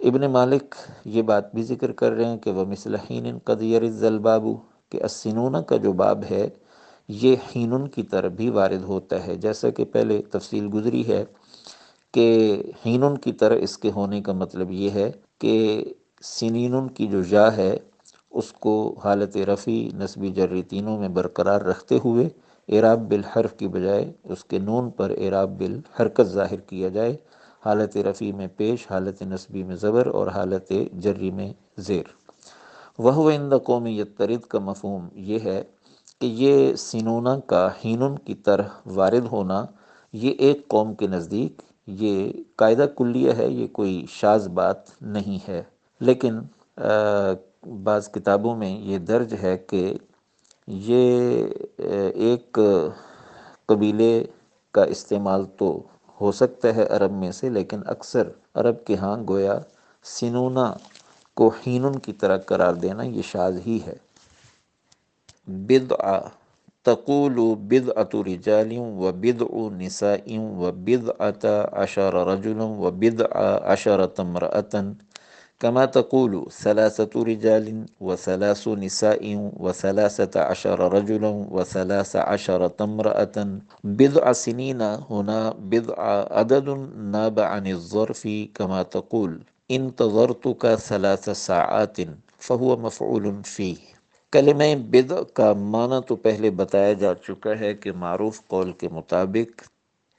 ابن مالک یہ بات بھی ذکر کر رہے ہیں کہ وَمِثْلَ حِینٍ قَدْ يَرِدُ الْبَابُ، کہ السنونہ کا جو باب ہے یہ حینن کی طرح بھی وارد ہوتا ہے، جیسا کہ پہلے تفصیل گزری ہے کہ حینن کی طرح اس کے ہونے کا مطلب یہ ہے کہ سنینن کی جو یا ہے اس کو حالت رفع نصبی جری تینوں میں برقرار رکھتے ہوئے اعراب بالحرف کی بجائے اس کے نون پر اعراب بالحرکت ظاہر کیا جائے، حالت رفع میں پیش، حالت نصبی میں زبر اور حالت جری میں زیر۔ وَهُوَ عِنْدَ قَوْمٍ يَتَّرِدُ کا مفہوم یہ ہے کہ یہ سنونہ کا حینن کی طرح وارد ہونا یہ ایک قوم کے نزدیک یہ قاعدہ کلیہ ہے، یہ کوئی شاذ بات نہیں ہے، لیکن بعض کتابوں میں یہ درج ہے کہ یہ ایک قبیلے کا استعمال تو ہو سکتا ہے عرب میں سے، لیکن اکثر عرب کے ہاں گویا سنونہ کو حینن کی طرح قرار دینا یہ شاذ ہی ہے۔ بدع تقول بدعۃ رجال و بدع نساء و بدعۃ عشر رجلا و بدع عشرۃ امرأۃ كما تقول ثلاثة رجال وثلاث نساء وثلاثة عشر رجلا وثلاث عشرة امرأة بدع سنين هنا بدع عدد ناب عن الظرف كما تقول انتظرتك ثلاث ساعات فهو مفعول فيه۔ کلمہ بدع کا معنی تو پہلے بتایا جا چکا ہے کہ معروف قول کے مطابق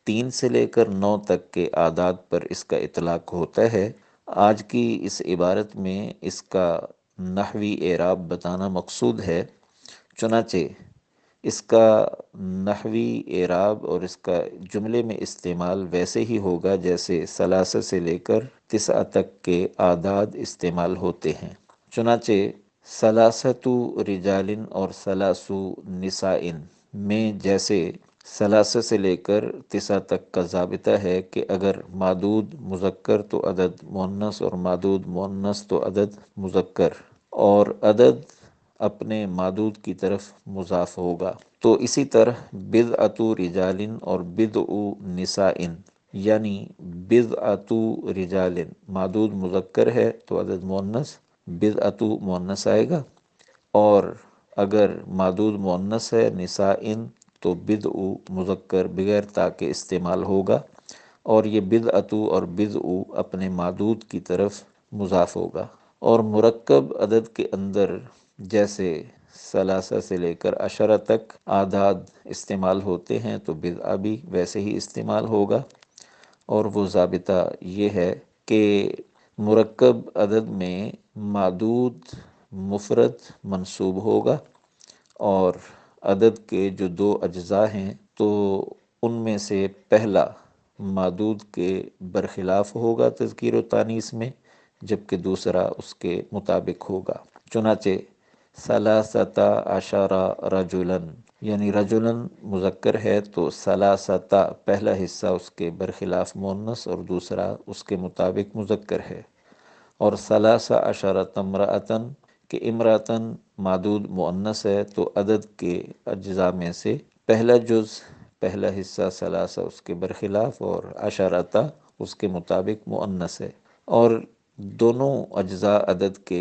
3 سے لے کر 9 تک کے اعداد پر اس کا اطلاق ہوتا ہے۔ آج کی اس عبارت میں اس کا نحوی اعراب بتانا مقصود ہے، چنانچہ اس کا نحوی اعراب اور اس کا جملے میں استعمال ویسے ہی ہوگا جیسے ثلاثہ سے لے کر تسعہ تک کے اعداد استعمال ہوتے ہیں۔ چنانچہ ثلاثۃ رجال اور ثلاث نساء میں جیسے ثلاثہ سے لے کر تسعہ تک کا ضابطہ ہے کہ اگر معدود مذکر تو عدد مؤنث اور معدود مؤنث تو عدد مذکر، اور عدد اپنے معدود کی طرف مضاف ہوگا، تو اسی طرح بدعۃ رجال اور بدع نساء، یعنی بدعۃ رجال معدود مذکر ہے تو عدد مؤنث، بدعۃ مؤنث آئے گا، اور اگر معدود مؤنث ہے نساء تو بدع مذکر بغیر تا کے استعمال ہوگا، اور یہ بدعۃ اور بدع اپنے معدود کی طرف مضاف ہوگا۔ اور مرکب عدد کے اندر جیسے ثلاثہ سے لے کر عشرہ تک اعداد استعمال ہوتے ہیں تو بدعہ بھی ویسے ہی استعمال ہوگا، اور وہ ضابطہ یہ ہے کہ مرکب عدد میں معدود مفرد منصوب ہوگا، اور عدد کے جو 2 اجزاء ہیں تو ان میں سے پہلا معدود کے برخلاف ہوگا تذکیر و تانیث میں، جبکہ دوسرا اس کے مطابق ہوگا۔ چنانچہ ثلاثۃ عشرہ رجلاً، یعنی رجلاً مذکر ہے تو ثلاثۃ پہلا حصہ اس کے برخلاف مؤنث اور دوسرا اس کے مطابق مذکر ہے، اور ثلاث عشرۃ امرأۃً کہ امرأۃً معدود مؤنث ہے تو عدد کے اجزاء میں سے پہلا جز پہلا حصہ ثلاثہ اس کے برخلاف اور عشرۃ اس کے مطابق مؤنث ہے، اور دونوں اجزاء عدد کے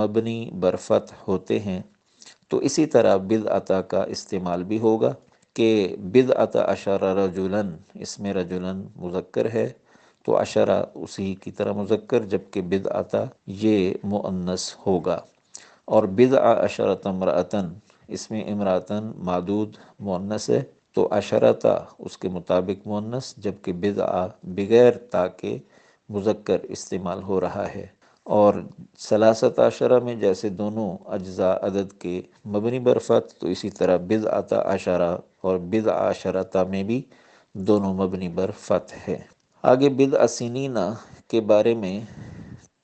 مبنی بر فتح ہوتے ہیں، تو اسی طرح بدعۃ کا استعمال بھی ہوگا کہ بدعۃ عشرہ رجلاً، اس میں رجلاً مذکر ہے تو عشرہ اسی کی طرح مذکر، جبکہ بدعۃ یہ مؤنث ہوگا، اور بدع عشرۃ امرأۃً اس میں امرأۃً معدود مؤنث ہے تو عشرۃ اس کے مطابق مؤنث، جبکہ بدع بغیر تا کے مذکر استعمال ہو رہا ہے۔ اور ثلاثۃ عشرہ میں جیسے دونوں اجزاء عدد کے مبنی بر فتح، تو اسی طرح بدعۃ عشرہ اور بدع عشرۃ میں بھی دونوں مبنی بر فتح ہے۔ آگے بدع سنین کے بارے میں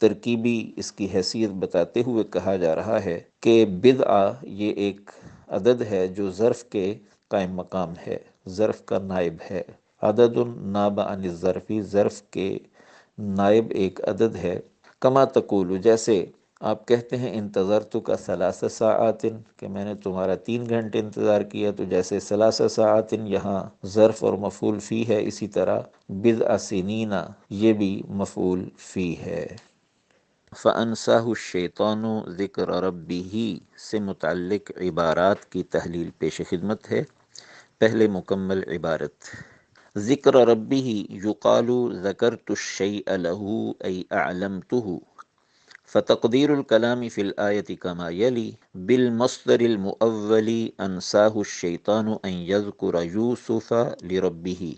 ترکیبی اس کی حیثیت بتاتے ہوئے کہا جا رہا ہے کہ بدع یہ ایک عدد ہے جو ظرف کے قائم مقام ہے، ظرف کا نائب ہے۔ عدد ناب عن الظرفی، ظرف کے نائب ایک عدد ہے۔ کما تقول، جیسے آپ کہتے ہیں انتظرت کا ثلاث ساعات، کہ میں نے تمہارا 3 گھنٹے انتظار کیا، تو جیسے ثلاث ساعات یہاں ظرف اور مفعول فی ہے، اسی طرح بضع سنین یہ بھی مفعول فی ہے۔ فَأَنْسَاهُ الشَّيْطَانُ ذِكْرَ رَبِّهِ سے متعلق عبارات کی تحلیل پیش خدمت ہے۔ پہلے مکمل عبارت، ذکر ربہ یقال ذکرت الشیء له ای اعلمته، فتقدیر الکلام فی الآیة کما یلی بالمصدر المؤول انساہ الشیطان ان یذکر یوسف لربہ،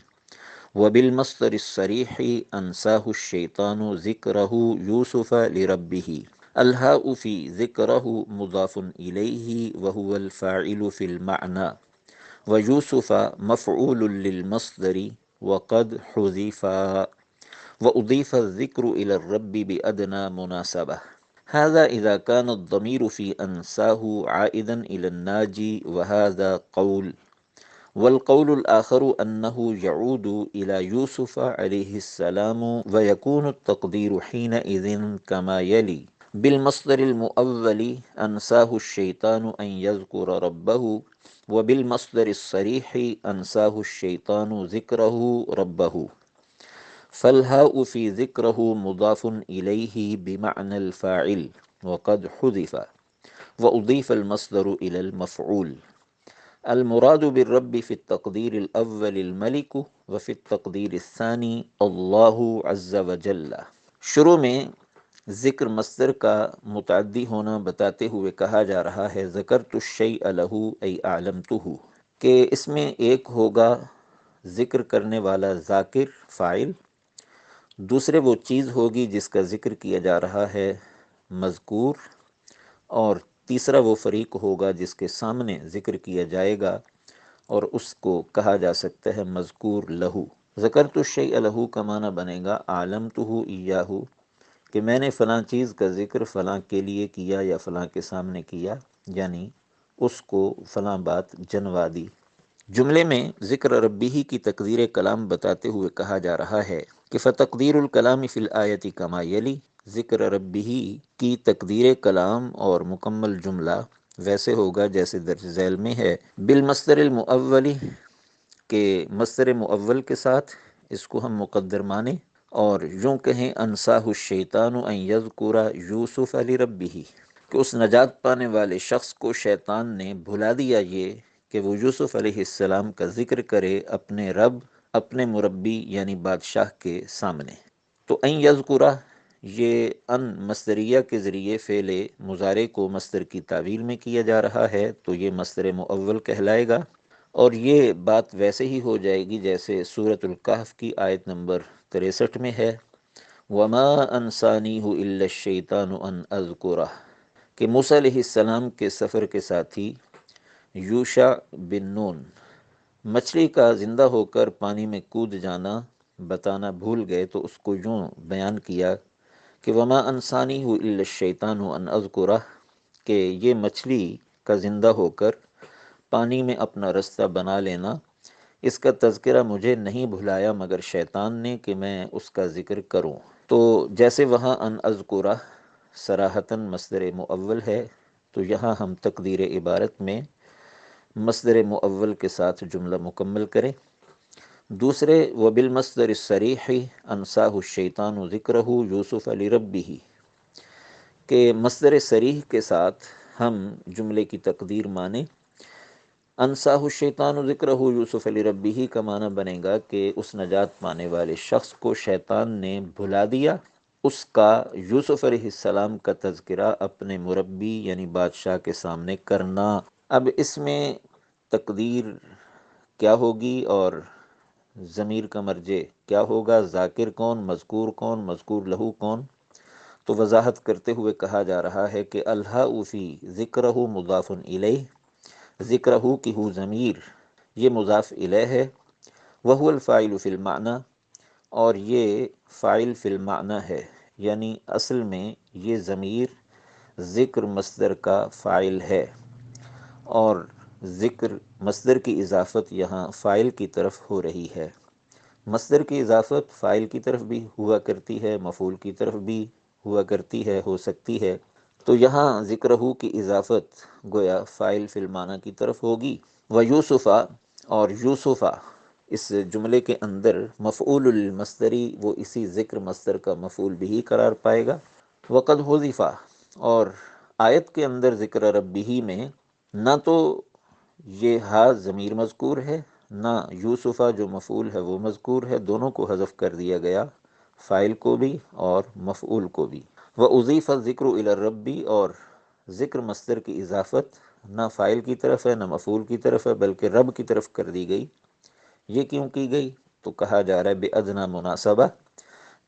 وبالمصدر الصریح انساہ الشیطان ذکرہ یوسف لربہ۔ الہاء فی ذکرہ مضاف الیہ وہو الفاعل فی المعنى، ویوسف مفعول للمصدر وقد حذف، وأضيف الذكر إلى الرب بأدنى مناسبة، هذا إذا كان الضمير في أنساه عائدا إلى الناجي، وهذا قول، والقول الآخر أنه يعود إلى يوسف عليه السلام، ويكون التقدير حينئذ كما يلي بالمصدر المؤول أنساه الشيطان أن يذكر ربه، وبالمصدر الصريح أنساه الشيطان ذكره ربه، فالهاء في ذكره مضاف إليه بمعنى الفاعل وقد حذف، وأضيف المصدر إلى المفعول، المراد بالرب في التقدير الأول الملك، وفي التقدير الثاني الله عز وجل۔ شروع میں ذکر مصدر کا متعدی ہونا بتاتے ہوئے کہا جا رہا ہے ذکرت الشیء لہ ای اعلمتہ، کہ اس میں ایک ہوگا ذکر کرنے والا ذاکر فاعل، دوسرے وہ چیز ہوگی جس کا ذکر کیا جا رہا ہے مذکور، اور تیسرا وہ فریق ہوگا جس کے سامنے ذکر کیا جائے گا اور اس کو کہا جا سکتا ہے مذکور لہو۔ ذکرت الشیء لہو کا معنی بنے گا عالمتہ ایاہ، کہ میں نے فلاں چیز کا ذکر فلاں کے لیے کیا یا فلاں کے سامنے کیا، یعنی اس کو فلاں بات جنوا دی۔ جملے میں ذکر ربی کی تقدیر کلام بتاتے ہوئے کہا جا رہا ہے کہ فتقدیر الکلام فی الآیت کما یلی، ذکر ربی کی تقدیر کلام اور مکمل جملہ ویسے ہوگا جیسے درج ذیل میں ہے، بالمصدر المؤولی، کہ مصدر مؤول کے ساتھ اس کو ہم مقدر مانیں، اور یوں کہیں انساہ الشیطان ان یذکر یوسف لربہ، کہ اس نجات پانے والے شخص کو شیطان نے بھلا دیا یہ کہ وہ یوسف علیہ السلام کا ذکر کرے اپنے رب، اپنے مربی یعنی بادشاہ کے سامنے۔ تو ان یذکرہ، یہ ان مصدریہ کے ذریعے فعل مضارع کو مصدر کی تعویل میں کیا جا رہا ہے، تو یہ مصدر مؤول کہلائے گا، اور یہ بات ویسے ہی ہو جائے گی جیسے سورۃ الکہف کی آیت نمبر 63 میں ہے، وَمَا أَنْسَانِيهُ إِلَّا الشَّيْطَانُ أَنْ أَذْكُرَهُ، کہ موسیٰ علیہ السلام کے سفر کے ساتھی یوشع بن نون مچھلی کا زندہ ہو کر پانی میں کود جانا بتانا بھول گئے، تو اس کو یوں بیان کیا کہ وما انسانی ہو الا الشیطان ان اذکرہ، کہ یہ مچھلی کا زندہ ہو کر پانی میں اپنا رستہ بنا لینا، اس کا تذکرہ مجھے نہیں بھلایا مگر شیطان نے کہ میں اس کا ذکر کروں۔ تو جیسے وہاں ان اذکرہ صراحتاً مصدر مؤول ہے، تو یہاں ہم تقدیر عبارت میں مصدر مؤول کے ساتھ جملہ مکمل کریں۔ دوسرے وبالمصدر الصریح انساہ الشیطان ذکرہ یوسف لربہ، کہ مصدر صریح کے ساتھ ہم جملے کی تقدیر مانیں۔ انساہ الشیطان ذکرہ یوسف لربہ کا معنی بنے گا کہ اس نجات پانے والے شخص کو شیطان نے بھلا دیا اس کا یوسف علیہ السلام کا تذکرہ اپنے مربی یعنی بادشاہ کے سامنے کرنا۔ اب اس میں تقدیر کیا ہوگی اور ضمیر کا مرجع کیا ہوگا، ذاکر کون، مذکور کون، مذکور لہو کون، تو وضاحت کرتے ہوئے کہا جا رہا ہے کہ الہاء فی ذکرہ مضاف الیہ، ذکرہ کی ہو ضمیر یہ مضاف الیہ ہے، وہو الفاعل فی المعنی، اور یہ فاعل فی المعنی ہے، یعنی اصل میں یہ ضمیر ذکر مصدر کا فاعل ہے، اور ذکر مصدر کی اضافت یہاں فاعل کی طرف ہو رہی ہے۔ مصدر کی اضافت فاعل کی طرف بھی ہوا کرتی ہے، مفعول کی طرف بھی ہوا کرتی ہے، ہو سکتی ہے، تو یہاں ذکرہ کی اضافت گویا فاعل فی المعنی کی طرف ہوگی۔ و یوسفہ، اور یوسفہ اس جملے کے اندر مفعول المصدری وہ اسی ذکر مصدر کا مفعول بھی قرار پائے گا۔ وقد حذفہ، اور آیت کے اندر ذکر ربہ میں نہ تو یہ ہا ضمیر مذکور ہے، نہ یوسفہ جو مفعول ہے وہ مذکور ہے، دونوں کو حذف کر دیا گیا، فاعل کو بھی اور مفعول کو بھی۔ وَأُضِيفَ الذِّكْرُ إِلَى الرَّبِّ، اور ذکر مصدر کی اضافت نہ فاعل کی طرف ہے نہ مفعول کی طرف ہے بلکہ رب کی طرف کر دی گئی۔ یہ کیوں کی گئی؟ تو کہا جا رہا ہے بِأَدْنَى مناسبہ،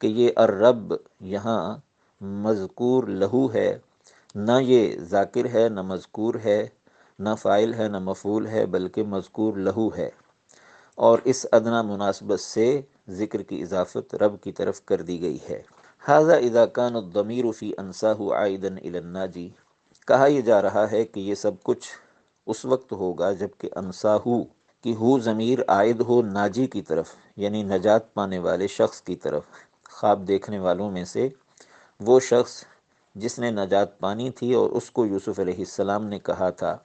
کہ یہ الرب یہاں مذکور لہو ہے، نہ یہ ذاکر ہے نہ مذکور ہے، نہ فاعل ہے نہ مفعول ہے بلکہ مذکور لہو ہے، اور اس ادنا مناسبت سے ذکر کی اضافت رب کی طرف کر دی گئی ہے۔ ھذا اذا كان الضمیر فی انساہ عائدا الی الناجی، کہا یہ جا رہا ہے کہ یہ سب کچھ اس وقت ہوگا جب کہ انساہو کی ہو ضمیر عائد ہو ناجی کی طرف، یعنی نجات پانے والے شخص کی طرف، خواب دیکھنے والوں میں سے وہ شخص جس نے نجات پانی تھی اور اس کو یوسف علیہ السلام نے کہا تھا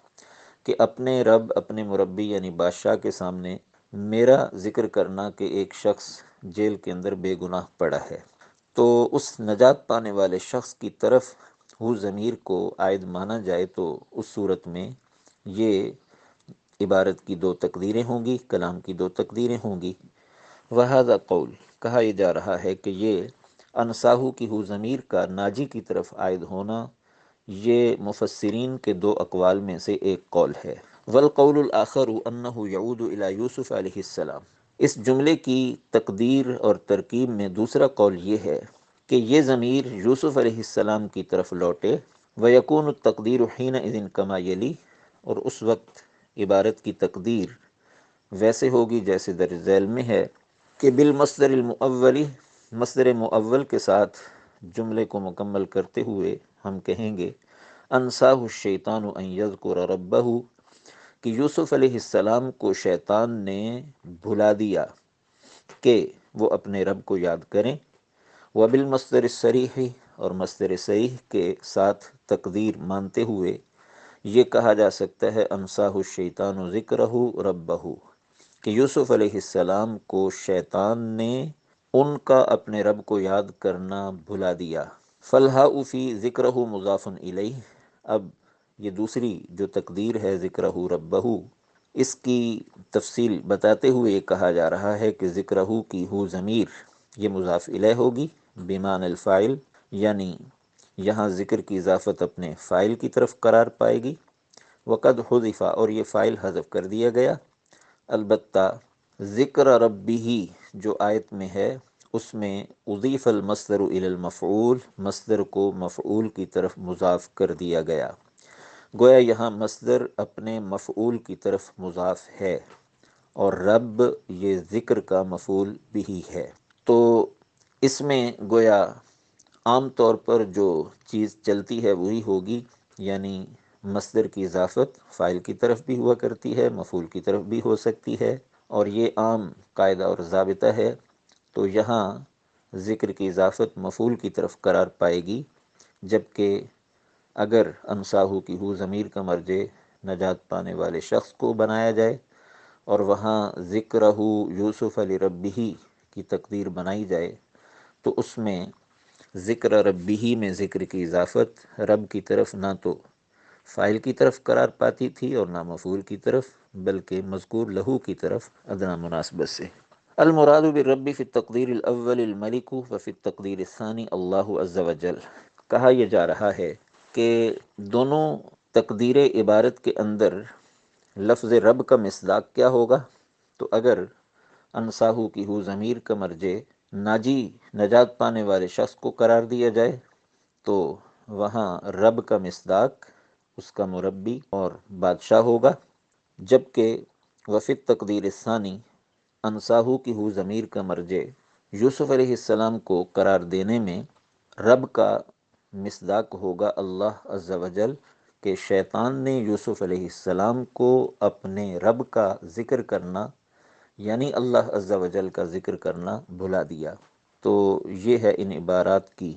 کہ اپنے رب، اپنے مربی یعنی بادشاہ کے سامنے میرا ذکر کرنا کہ ایک شخص جیل کے اندر بے گناہ پڑا ہے۔ تو اس نجات پانے والے شخص کی طرف ہو ضمیر کو عائد مانا جائے تو اس صورت میں یہ عبارت کی دو تقدیریں ہوں گی، کلام کی دو تقدیریں ہوں گی۔ وَهَذَا قول، کہا یہ جا رہا ہے کہ یہ انساہو کی ہو ضمیر کا ناجی کی طرف عائد ہونا یہ مفسرین کے دو اقوال میں سے ایک قول ہے۔ والقول الآخر انہ یعود الی یوسف علیہ السلام، اس جملے کی تقدیر اور ترکیب میں دوسرا قول یہ ہے کہ یہ ضمیر یوسف علیہ السلام کی طرف لوٹے۔ ویکون التقدیر حینئذ کما یلی، اور اس وقت عبارت کی تقدیر ویسے ہوگی جیسے در ذیل میں ہے کہ بالمصدر المؤولی، مصدر مؤول کے ساتھ جملے کو مکمل کرتے ہوئے ہم کہیں گے انساہ الشیطان ان یذکر ربہ، کہ یوسف علیہ السلام کو شیطان نے بھلا دیا کہ وہ اپنے رب کو یاد کریں۔ وبالمصدر الصریح، اور مصدر صریح کے ساتھ تقدیر مانتے ہوئے یہ کہا جا سکتا ہے انساہ الشیطان ذکرہ ربہ، کہ یوسف علیہ السلام کو شیطان نے ان کا اپنے رب کو یاد کرنا بھلا دیا۔ فالہاء فی ذکرہ مضاف الیہ، اب یہ دوسری جو تقدیر ہے ذکرہ ربہ، اس کی تفصیل بتاتے ہوئے یہ کہا جا رہا ہے کہ ذکرہ کی ہو ضمیر یہ مضاف الیہ ہوگی بمعنی الفاعل، یعنی یہاں ذکر کی اضافت اپنے فاعل کی طرف قرار پائے گی۔ وقد حذف، اور یہ فاعل حذف کر دیا گیا، البتہ ذکر ربہ جو آیت میں ہے اس میں اضیف المصدر الی المفعول، مصدر کو مفعول کی طرف مضاف کر دیا گیا، گویا یہاں مصدر اپنے مفعول کی طرف مضاف ہے اور رب یہ ذکر کا مفعول بھی ہے۔ تو اس میں گویا عام طور پر جو چیز چلتی ہے وہی ہوگی، یعنی مصدر کی اضافت فاعل کی طرف بھی ہوا کرتی ہے، مفعول کی طرف بھی ہو سکتی ہے، اور یہ عام قاعدہ اور ضابطہ ہے۔ تو یہاں ذکر کی اضافت مفعول کی طرف قرار پائے گی، جبکہ اگر انساہو کی ہو ضمیر کا مرجع نجات پانے والے شخص کو بنایا جائے اور وہاں ذکرہ یوسف لربہ کی تقدیر بنائی جائے تو اس میں ذکر ربہ میں ذکر کی اضافت رب کی طرف نہ تو فاعل کی طرف قرار پاتی تھی اور نہ مفعول کی طرف بلکہ مذکور لہو کی طرف ادنا مناسبت سے۔ المراد بالرب فی التقدیر الاول الملک وفی التقدیر الثانی اللہ عز وجل، کہا یہ جا رہا ہے کہ دونوں تقدیر عبارت کے اندر لفظ رب کا مصداق کیا ہوگا؟ تو اگر انساہو کی ہو ضمیر کا مرجع ناجی نجات پانے والے شخص کو قرار دیا جائے تو وہاں رب کا مصداق اس کا مربی اور بادشاہ ہوگا، جبکہ وفی تقدیر ثانی انساہو کی ہو ضمیر کا مرجع یوسف علیہ السلام کو قرار دینے میں رب کا مصداق ہوگا اللہ عز وجل، کہ شیطان نے یوسف علیہ السلام کو اپنے رب کا ذکر کرنا یعنی اللہ عز وجل کا ذکر کرنا بھلا دیا۔ تو یہ ہے ان عبارات کی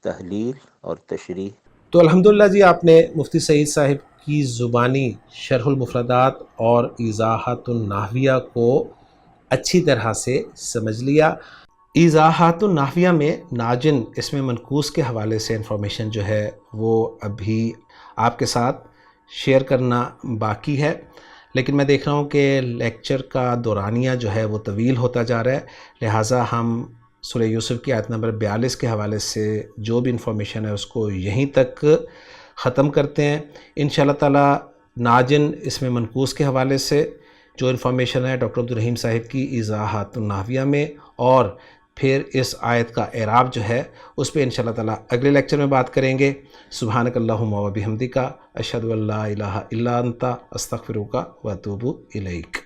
تحلیل اور تشریح۔ تو الحمدللہ جی، آپ نے مفتی سعید صاحب کی زبانی شرح المفردات اور ایضاحات النحویہ کو اچھی طرح سے سمجھ لیا۔ ایضاحات النحویہ میں ناجن اسم منقوص کے حوالے سے انفارمیشن جو ہے وہ ابھی آپ کے ساتھ شیئر کرنا باقی ہے، لیکن میں دیکھ رہا ہوں کہ لیکچر کا دورانیہ جو ہے وہ طویل ہوتا جا رہا ہے، لہٰذا ہم سورہ یوسف کی آیت نمبر 42 کے حوالے سے جو بھی انفارمیشن ہے اس کو یہیں تک ختم کرتے ہیں۔ انشاءاللہ تعالی ناجن اسم منقوص کے حوالے سے جو انفارمیشن ہے ڈاکٹر عبدالرحیم صاحب کی ایضاحات النحویہ میں، اور پھر اس آیت کا اعراب جو ہے اس پہ انشاءاللہ تعالی اگلے لیکچر میں بات کریں گے۔ سبحانک اللہم و بحمدک، اشہد ان لا الہ الا انت، استغفرک و اتوب الیک۔